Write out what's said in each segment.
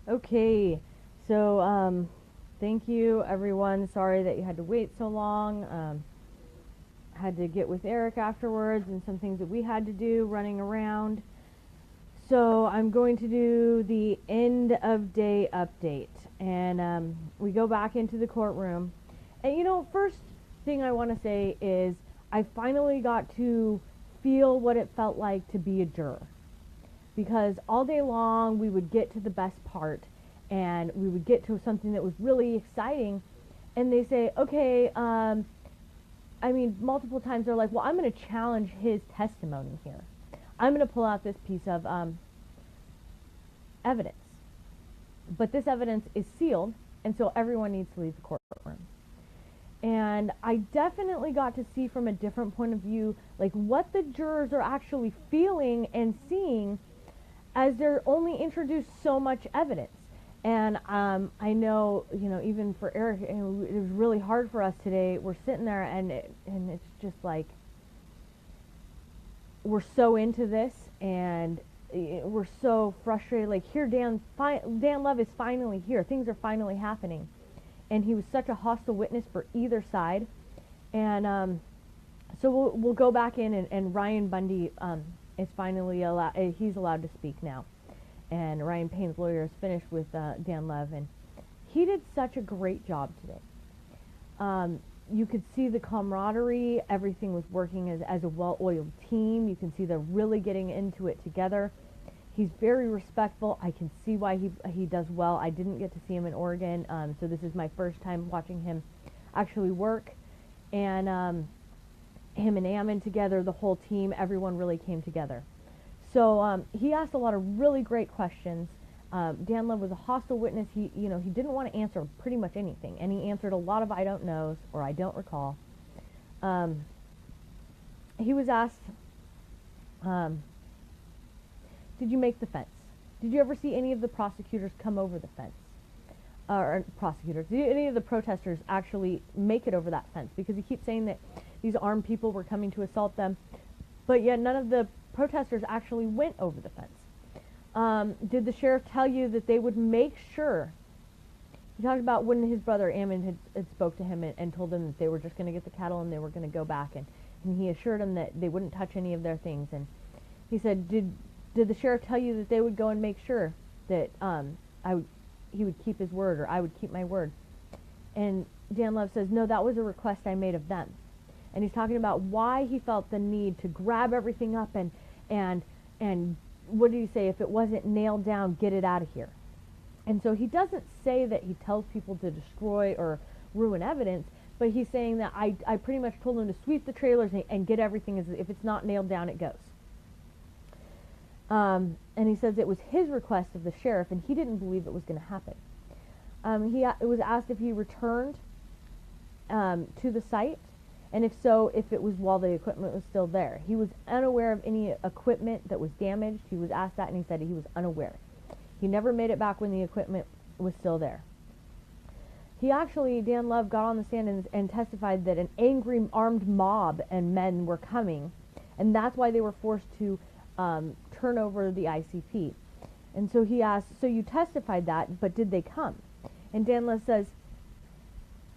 Okay, so thank you everyone. Sorry that you had to wait so long. Had to get with Eric afterwards and some things that we had to do running around. So I'm going to do the end of day update. And we go back into the courtroom. And first thing I want to say is I finally got to feel what it felt like to be a juror. Because all day long we would get to the best part and we would get to something that was really exciting. And they say, okay, multiple times they're like, well, I'm going to challenge his testimony here. I'm going to pull out this piece of evidence. But this evidence is sealed, and so everyone needs to leave the courtroom. And I definitely got to see from a different point of view, like what the jurors are actually feeling and seeing as they're only introduced so much evidence. And I know, even for Eric, it was really hard for us today. We're sitting there, and it's just like we're so into this, and we're so frustrated. Like here, Dan Love is finally here. Things are finally happening, and he was such a hostile witness for either side. And so we'll go back in, and Ryan Bundy is finally allowed. He's allowed to speak now. And Ryan Payne's lawyer is finished with Dan Love, and he did such a great job today. You could see the camaraderie. Everything was working as a well-oiled team. You can see they're really getting into it together. He's very respectful. I can see why he does well. I didn't get to see him in Oregon, so this is my first time watching him actually work. And him and Ammon together, the whole team, everyone really came together. So he asked a lot of really great questions. Dan Love was a hostile witness. He didn't want to answer pretty much anything, and he answered a lot of I don't knows or I don't recall. He was asked, did you make the fence? Did you ever see any of the prosecutors come over the fence? Or prosecutors, did any of the protesters actually make it over that fence? Because he keeps saying that these armed people were coming to assault them, but yet none of the protesters actually went over the fence. Did the sheriff tell you that they would make sure? He talked about when his brother Ammon had spoke to him and told him that they were just going to get the cattle and they were going to go back, and he assured him that they wouldn't touch any of their things. And he said, did the sheriff tell you that they would go and make sure that he would keep his word, or I would keep my word? And Dan Love says, no, that was a request I made of them. And he's talking about why he felt the need to grab everything up and what did he say? If it wasn't nailed down, get it out of here. And so he doesn't say that he tells people to destroy or ruin evidence, but he's saying that I pretty much told him to sweep the trailers and get everything. If it's not nailed down, it goes. And he says it was his request of the sheriff, and he didn't believe it was going to happen. It was asked if he returned to the site, and if so, if it was while the equipment was still there. He was unaware of any equipment that was damaged. He was asked that, and he said he was unaware. He never made it back when the equipment was still there. Dan Love got on the stand and testified that an angry armed mob and men were coming, and that's why they were forced to turn over the ICP. And so he asked, so you testified that, but did they come? And Dan Love says,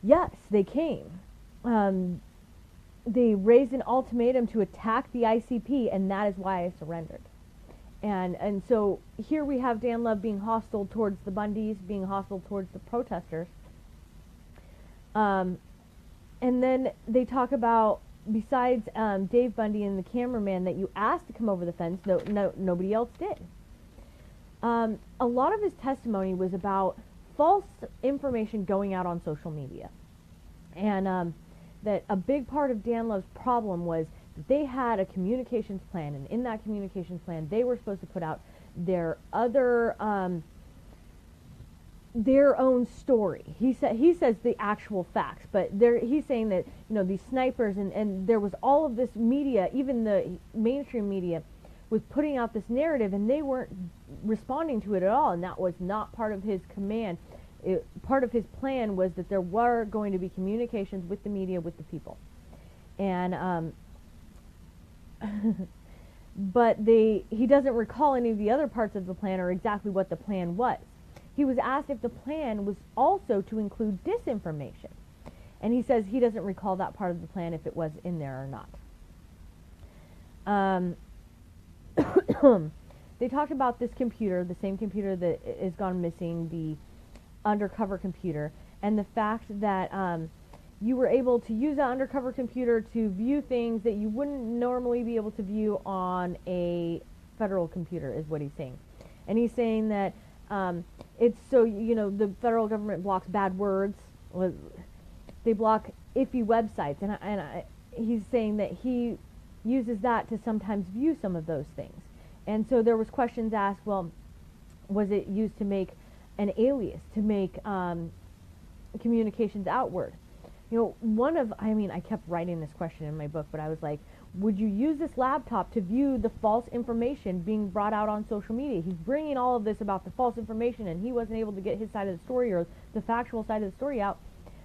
yes, they came. They raised an ultimatum to attack the ICP, and that is why I surrendered. And so here we have Dan Love being hostile towards the Bundys, being hostile towards the protesters. And then they talk about, besides Dave Bundy and the cameraman that you asked to come over the fence, nobody else did. A lot of his testimony was about false information going out on social media. And that a big part of Dan Love's problem was that they had a communications plan, and in that communications plan they were supposed to put out their own story. He says the actual facts, but he's saying that these snipers and there was all of this media, even the mainstream media was putting out this narrative, and they weren't responding to it at all, and that was not part of his command. Part of his plan was that there were going to be communications with the media, with the people. And but he doesn't recall any of the other parts of the plan or exactly what the plan was. he was asked if the plan was also to include disinformation. And he says he doesn't recall that part of the plan, if it was in there or not. They talked about this computer, the same computer that is gone missing, the undercover computer, and the fact that you were able to use that undercover computer to view things that you wouldn't normally be able to view on a federal computer, is what he's saying. And he's saying that it's so, the federal government blocks bad words. They block iffy websites. And he's saying that he uses that to sometimes view some of those things. And so there was questions asked, well, was it used to make an alias, to make communications outward? I kept writing this question in my book, but I was like, would you use this laptop to view the false information being brought out on social media? He's bringing all of this about the false information, and he wasn't able to get his side of the story or the factual side of the story out,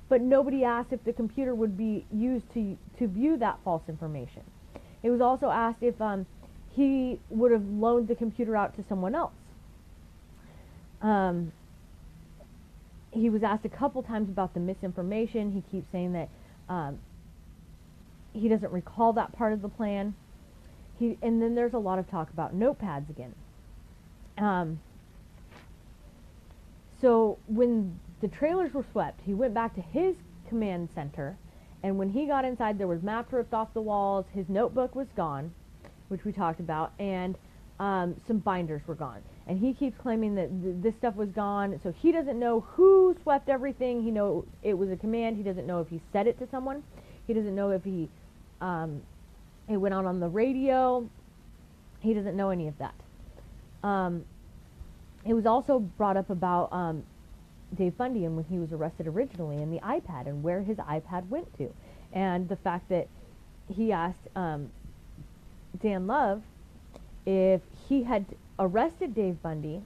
but nobody asked if the computer would be used to view that false information. It was also asked if he would have loaned the computer out to someone else. He was asked a couple times about the misinformation. He keeps saying that he doesn't recall that part of the plan. And then there's a lot of talk about notepads again. So when the trailers were swept, he went back to his command center, and when he got inside, there was maps ripped off the walls, his notebook was gone, which we talked about, and some binders were gone. And he keeps claiming that this stuff was gone, so he doesn't know who swept everything. He knows it was a command. He doesn't know if he said it to someone. He doesn't know if it went out on the radio. He doesn't know any of that. It was also brought up about Dave Bundy and when he was arrested originally, and the iPad and where his iPad went to, and the fact that he asked Dan Love if he had arrested Dave Bundy,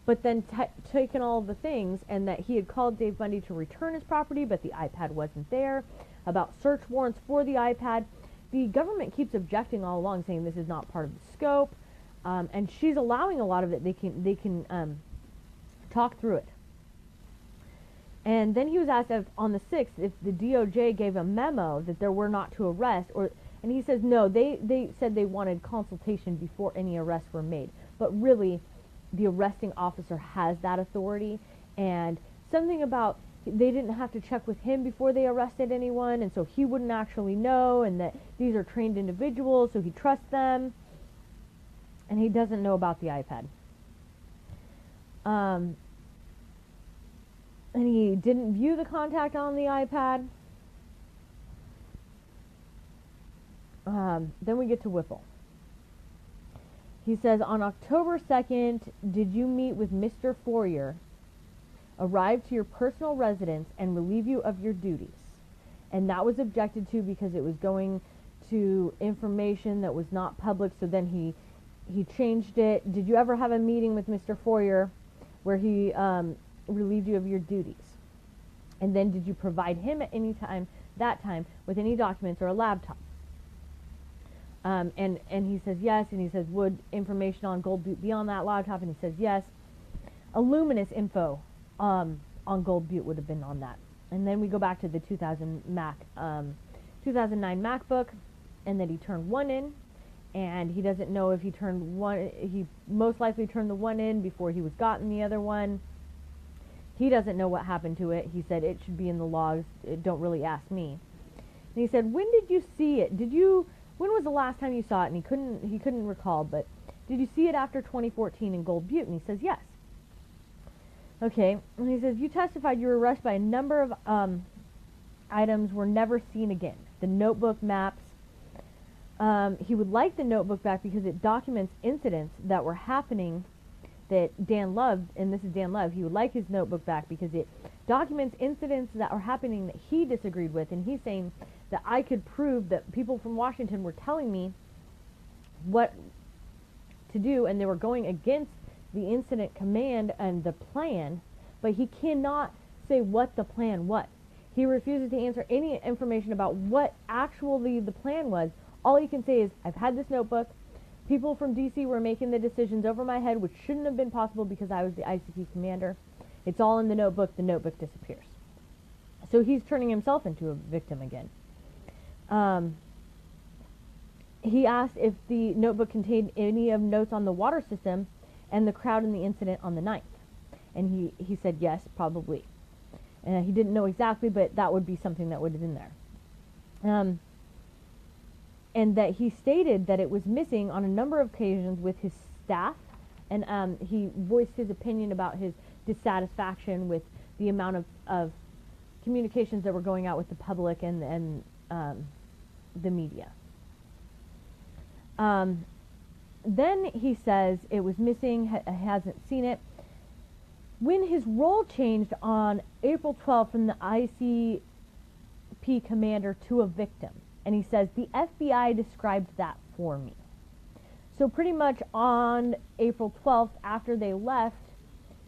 but then taken all of the things, and that he had called Dave Bundy to return his property, but the iPad wasn't there, about search warrants for the iPad. The government keeps objecting all along, saying this is not part of the scope, and she's allowing a lot of it. They can talk through it. And then he was asked if, on the 6th, if the DOJ gave a memo that there were not to arrest, and he says no, they said they wanted consultation before any arrests were made. But really, the arresting officer has that authority, and something about they didn't have to check with him before they arrested anyone, and so he wouldn't actually know, and that these are trained individuals, so he trusts them, and he doesn't know about the iPad. And he didn't view the contact on the iPad. Then we get to Whipple. He says, on October 2nd, did you meet with Mr. Fourier, arrive to your personal residence, and relieve you of your duties? And that was objected to because it was going to information that was not public, so then he changed it. Did you ever have a meeting with Mr. Fourier where he relieved you of your duties? And then did you provide him at any time, that time, with any documents or a laptop? And he says yes, and he says, would information on Gold Butte be on that laptop? And he says yes. A luminous info on Gold Butte would have been on that. And then we go back to the 2009 MacBook, and that he turned one in, and he doesn't know if he turned one. He most likely turned the one in before he was gotten the other one. He doesn't know what happened to it. He said it should be in the logs. Don't really ask me. And he said, when did you see it? When was the last time you saw it? And he couldn't recall, but did you see it after 2014 in Gold Butte? And he says yes. Okay, and he says, you testified you were arrested by a number of items were never seen again. The notebook, maps. He would like the notebook back because it documents incidents that were happening that Dan loved, and this is Dan Love. He would like his notebook back because it documents incidents that are happening that he disagreed with, and he's saying that I could prove that people from Washington were telling me what to do, and they were going against the incident command and the plan, but he cannot say what the plan was. He refuses to answer any information about what actually the plan was. All he can say is, I've had this notebook. People from D.C. were making the decisions over my head, which shouldn't have been possible because I was the ICP commander. It's all in the notebook. The notebook disappears. So he's turning himself into a victim again. He asked if the notebook contained any of notes on the water system and the crowd in the incident on the 9th. And he said yes, probably. He didn't know exactly, but that would be something that would have been there. And that he stated that it was missing on a number of occasions with his staff. And he voiced his opinion about his dissatisfaction with the amount of communications that were going out with the public and the media. Then he says it was missing, hasn't seen it. When his role changed on April 12th from the ICP commander to a victim, and he says, the FBI described that for me. So pretty much on April 12th, after they left,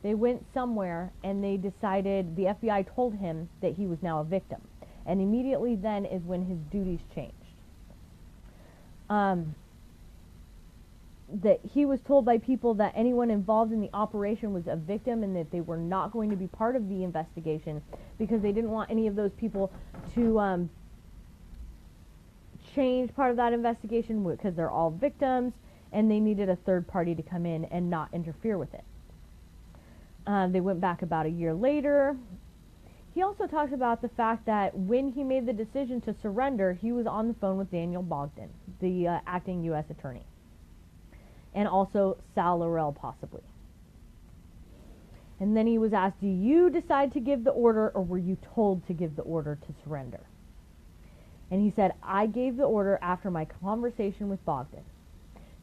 they went somewhere and they decided, the FBI told him that he was now a victim. And immediately then is when his duties changed. That he was told by people that anyone involved in the operation was a victim and that they were not going to be part of the investigation because they didn't want any of those people to change part of that investigation because they're all victims and they needed a third party to come in and not interfere with it. They went back about a year later. He also talks about the fact that when he made the decision to surrender, he was on the phone with Daniel Bogdan, the acting U.S. attorney. And also Sal Laurel, possibly. And then he was asked, do you decide to give the order or were you told to give the order to surrender? And he said, I gave the order after my conversation with Bogdan.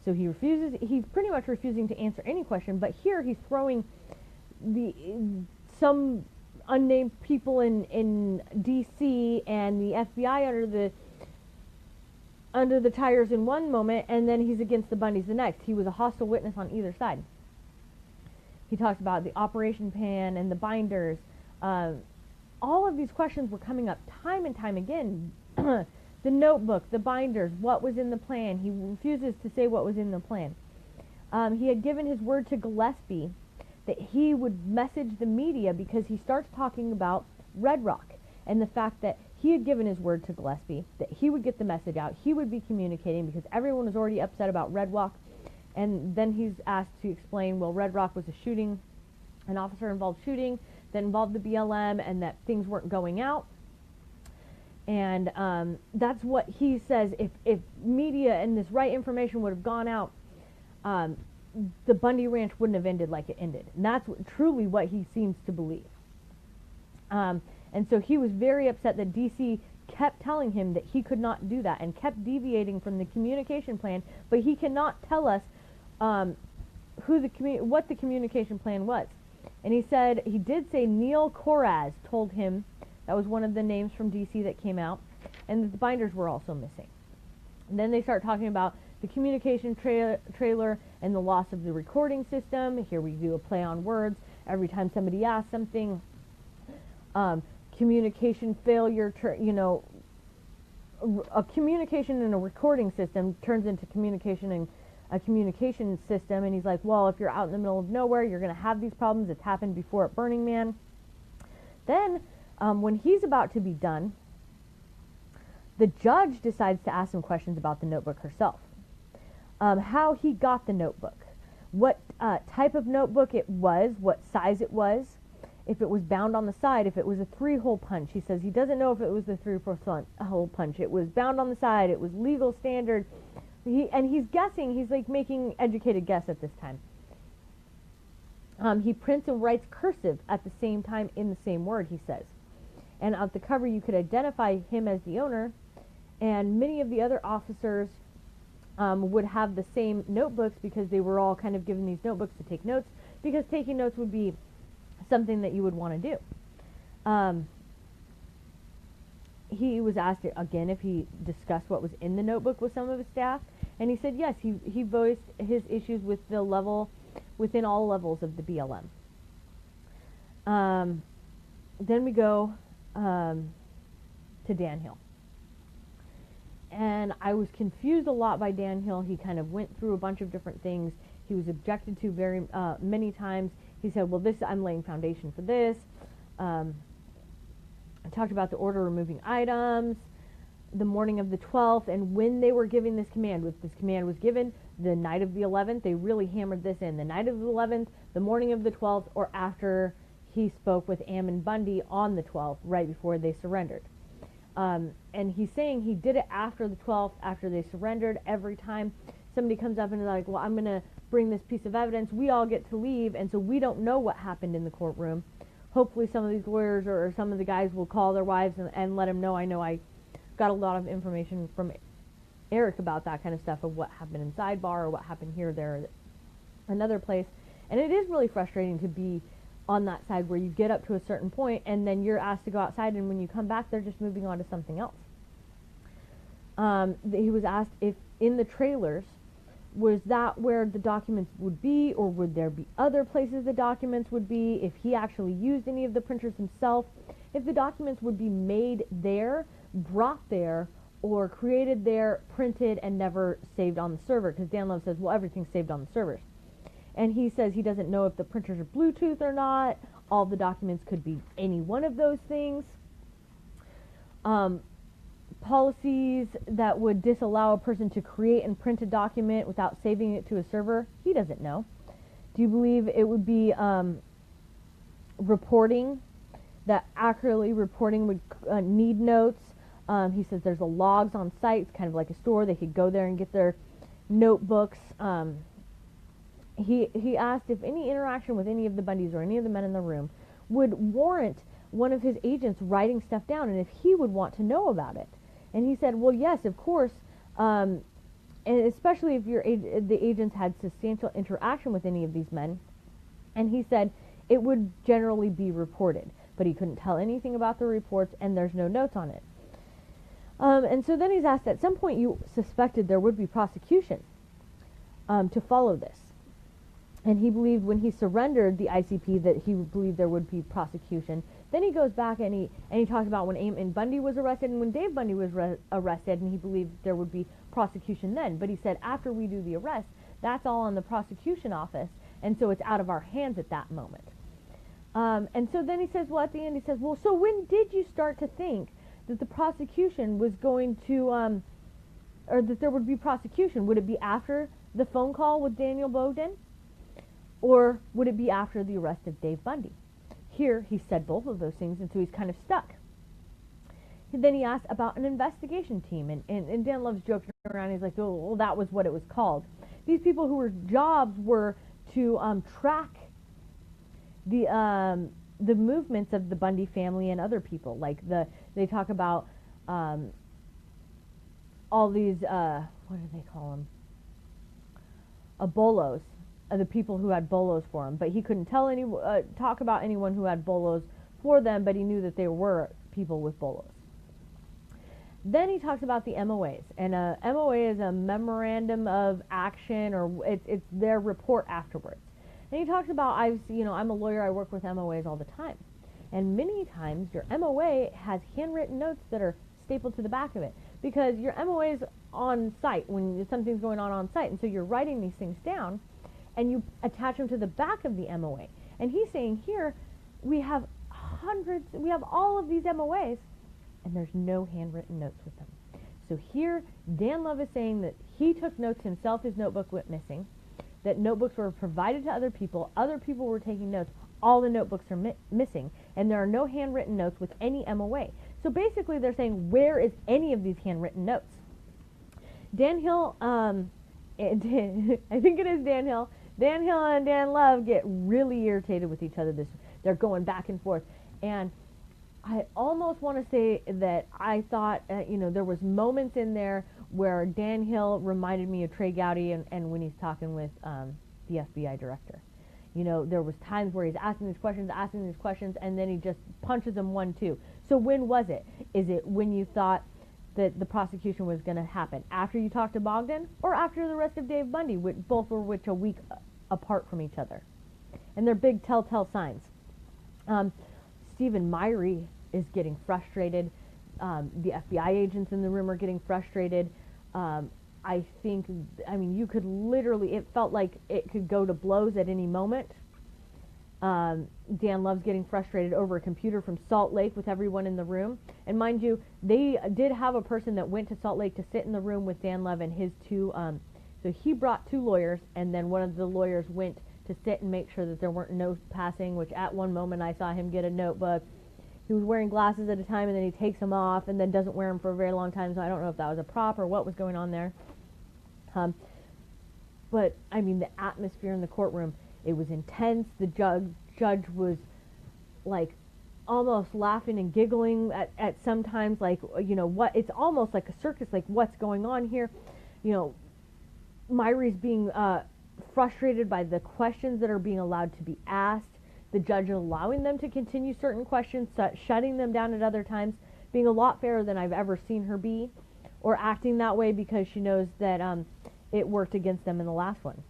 So he's pretty much refusing to answer any question, but here he's throwing some unnamed people in D.C. and the FBI under the tires in one moment, and then he's against the Bundys the next. He was a hostile witness on either side. He talked about the operation pan and the binders. All of these questions were coming up time and time again. The notebook, the binders, what was in the plan. He refuses to say what was in the plan. He had given his word to Gillespie that he would message the media because he starts talking about Red Rock and the fact that he had given his word to Gillespie that he would get the message out, he would be communicating because everyone was already upset about Red Rock. And then he's asked to explain, well, Red Rock was a shooting, an officer-involved shooting that involved the BLM and that things weren't going out. And that's what he says, if media and this right information would have gone out, the Bundy Ranch wouldn't have ended like it ended. And that's truly what he seems to believe. And so he was very upset that D.C. kept telling him that he could not do that and kept deviating from the communication plan, but he cannot tell us what the communication plan was. And he said, he did say Neil Coraz told him, that was one of the names from D.C. that came out, and that the binders were also missing. And then they start talking about the communication trailer and the loss of the recording system. Here we do a play on words. Every time somebody asks something, communication failure, a communication and a recording system turns into communication and a communication system. And he's like, well, if you're out in the middle of nowhere, you're going to have these problems. It's happened before at Burning Man. Then, when he's about to be done, the judge decides to ask him questions about the notebook herself. How he got the notebook, what type of notebook it was, what size it was, if it was bound on the side, if it was a 3-hole punch. He says he doesn't know if it was the 3-hole punch. It was bound on the side. It was legal standard. He's guessing. He's like making educated guess at this time. He prints and writes cursive at the same time in the same word, he says. And at the cover you could identify him as the owner, and many of the other officers would have the same notebooks because they were all kind of given these notebooks to take notes, because taking notes would be something that you would want to do. He was asked again if he discussed what was in the notebook with some of his staff, and he said yes, he voiced his issues with the level, within all levels of the BLM. Then we go to Dan Hill. And I was confused a lot by Dan Hill. He kind of went through a bunch of different things. He was objected to very many times. He said, well, I'm laying foundation for this. I talked about the order removing items, the morning of the 12th, and when they were giving this command. This command was given the night of the 11th. They really hammered this in. The night of the 11th, the morning of the 12th, or after he spoke with Ammon Bundy on the 12th, right before they surrendered. And he's saying he did it after the 12th, after they surrendered. Every time somebody comes up and is like, well, I'm going to bring this piece of evidence, we all get to leave, and so we don't know what happened in the courtroom. Hopefully some of these lawyers or some of the guys will call their wives and let them know. I know I got a lot of information from Eric about that kind of stuff, of what happened in sidebar or what happened here, there, another place. And it is really frustrating to be on that side where you get up to a certain point and then you're asked to go outside, and when you come back they're just moving on to something else. He was asked if in the trailers, was that where the documents would be, or would there be other places the documents would be, if he actually used any of the printers himself, if the documents would be made there, brought there, or created there, printed, and never saved on the server, because Dan Love says, well, everything's saved on the servers. And he says he doesn't know if the printers are Bluetooth or not. All the documents could be any one of those things. Policies that would disallow a person to create and print a document without saving it to a server, he doesn't know. Do you believe it would be reporting, that accurately reporting would need notes? He says there's a logs on site. It's kind of like a store. They could go there and get their notebooks. He asked if any interaction with any of the Bundys or any of the men in the room would warrant one of his agents writing stuff down, and if he would want to know about it. And he said, well, yes, of course, and especially if the agents had substantial interaction with any of these men. And he said it would generally be reported, but he couldn't tell anything about the reports, and there's no notes on it. And so then he's asked, at some point you suspected there would be prosecution to follow this. And he believed when he surrendered the ICP that he believed there would be prosecution. Then he goes back and he talks about when Ammon Bundy was arrested and when Dave Bundy was arrested, and he believed there would be prosecution then. But he said after we do the arrest, that's all on the prosecution office, and so it's out of our hands at that moment. And so then he says, well, at the end he says, well, so when did you start to think that the prosecution was going to, or that there would be prosecution? Would it be after the phone call with Daniel Bogdan? Or would it be after the arrest of Dave Bundy? Here, he said both of those things, and so he's kind of stuck. Then he asked about an investigation team, and Dan Love's joking around. He's like, oh, well, that was what it was called. These people whose jobs were to track the movements of the Bundy family and other people. Like they talk about all these, what do they call them? Bolos. The people who had bolos for him, but he couldn't talk about anyone who had bolos for them, but he knew that there were people with bolos. Then he talks about the MOAs, and a MOA is a memorandum of action, or it's their report afterwards. And he talks about, I'm a lawyer, I work with MOAs all the time, and many times your MOA has handwritten notes that are stapled to the back of it, because your MOA is on site when something's going on site, and so you're writing these things down, and you attach them to the back of the MOA. And he's saying here, we have all of these MOAs, and there's no handwritten notes with them. So here, Dan Love is saying that he took notes himself, his notebook went missing, that notebooks were provided to other people were taking notes, all the notebooks are missing, and there are no handwritten notes with any MOA. So basically they're saying, where is any of these handwritten notes? Dan Hill, I think it is Dan Hill, Dan Hill and Dan Love get really irritated with each other. They're going back and forth. And I almost want to say that I thought, there was moments in there where Dan Hill reminded me of Trey Gowdy and when he's talking with the FBI director. There was times where he's asking these questions, and then he just punches them 1-2. So when was it? Is it when you thought that the prosecution was going to happen? After you talked to Bogdan, or after the arrest of Dave Bundy, both were a week apart from each other? And they're big telltale signs. Stephen Myrie is getting frustrated. The FBI agents in the room are getting frustrated. I think, I mean, you could literally, it felt like it could go to blows at any moment. Dan Love's getting frustrated over a computer from Salt Lake with everyone in the room. And mind you, they did have a person that went to Salt Lake to sit in the room with Dan Love and his two, so he brought two lawyers, and then one of the lawyers went to sit and make sure that there weren't notes passing, which at one moment I saw him get a notebook. He was wearing glasses at a time, and then he takes them off and then doesn't wear them for a very long time, so I don't know if that was a prop or what was going on there. But, I mean, the atmosphere in the courtroom, it was intense. The judge was, like, almost laughing and giggling at sometimes, like, you know, what, it's almost like a circus, like, what's going on here? You know, Myrie's being frustrated by the questions that are being allowed to be asked, the judge allowing them to continue certain questions, shutting them down at other times, being a lot fairer than I've ever seen her be, or acting that way because she knows that it worked against them in the last one.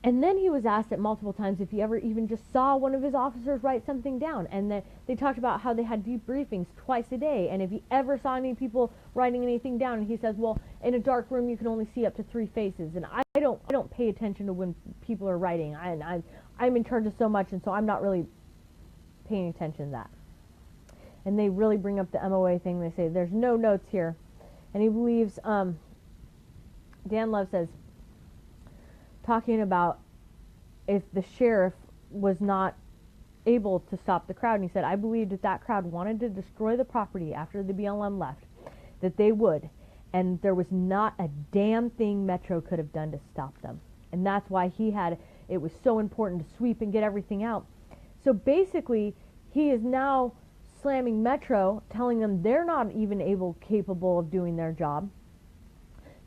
And then he was asked at multiple times if he ever even just saw one of his officers write something down. And they talked about how they had debriefings twice a day. And if he ever saw any people writing anything down, and he says, well, in a dark room you can only see up to 3 faces. And I don't pay attention to when people are writing. I'm in charge of so much, and so I'm not really paying attention to that. And they really bring up the MOA thing. They say, there's no notes here. And he believes, Dan Love says, talking about if the sheriff was not able to stop the crowd, and he said, I believed if that crowd wanted to destroy the property after the BLM left, that they would, and there was not a damn thing Metro could have done to stop them. And that's why it was so important to sweep and get everything out. So basically, he is now slamming Metro, telling them they're not even capable of doing their job.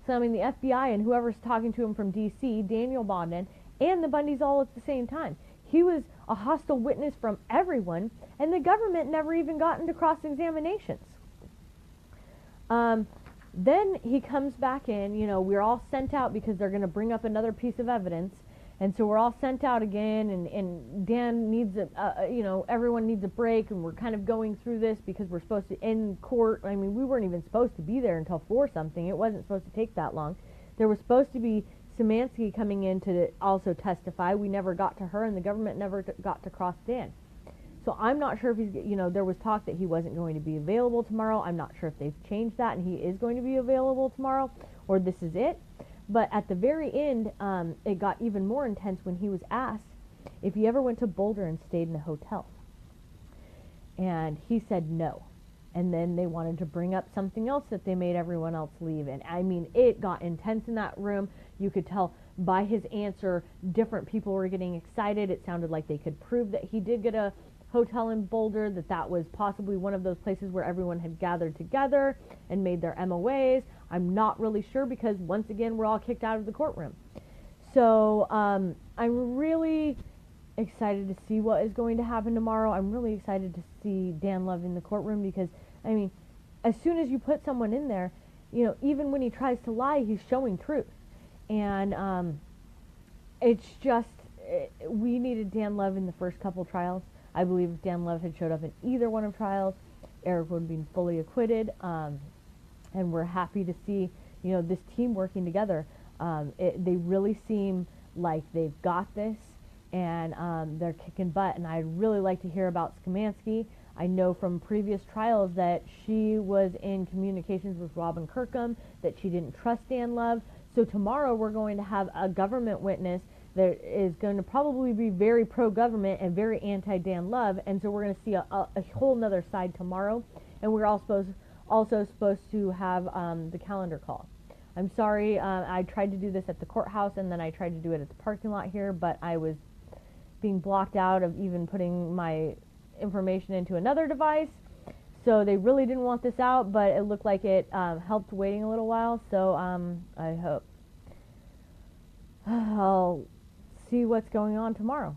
So, I mean, the FBI and whoever's talking to him from D.C., Daniel Bodden, and the Bundys all at the same time. He was a hostile witness from everyone, and the government never even got into cross-examinations. Then he comes back in, you know, we're all sent out because they're going to bring up another piece of evidence, and so we're all sent out again, and Dan needs everyone needs a break, and we're kind of going through this because we're supposed to end court. I mean, we weren't even supposed to be there until 4 something. It wasn't supposed to take that long. There was supposed to be Szymanski coming in to also testify. We never got to her, and the government never got to cross Dan. So I'm not sure if he's, you know, there was talk that he wasn't going to be available tomorrow. I'm not sure if they've changed that and he is going to be available tomorrow, or this is it. But at the very end, it got even more intense when he was asked if he ever went to Boulder and stayed in a hotel. And he said no. And then they wanted to bring up something else that they made everyone else leave. And I mean, it got intense in that room. You could tell by his answer, different people were getting excited. It sounded like they could prove that he did get a hotel in Boulder, that was possibly one of those places where everyone had gathered together and made their MOAs. I'm not really sure because, once again, we're all kicked out of the courtroom. So I'm really excited to see what is going to happen tomorrow. I'm really excited to see Dan Love in the courtroom because, I mean, as soon as you put someone in there, you know, even when he tries to lie, he's showing truth. And it's just, we needed Dan Love in the first couple trials. I believe if Dan Love had showed up in either one of trials, Eric would have been fully acquitted. And we're happy to see, you know, this team working together. They really seem like they've got this, and they're kicking butt. And I'd really like to hear about Szymanski. I know from previous trials that she was in communications with Robin Kirkham, that she didn't trust Dan Love. So tomorrow we're going to have a government witness that is going to probably be very pro-government and very anti-Dan Love, and so we're going to see a whole nother side tomorrow. And we're also supposed to have the calendar call. I'm sorry, I tried to do this at the courthouse, and then I tried to do it at the parking lot here, but I was being blocked out of even putting my information into another device. So they really didn't want this out, but it looked like it helped waiting a little while. So I hope I'll see what's going on tomorrow.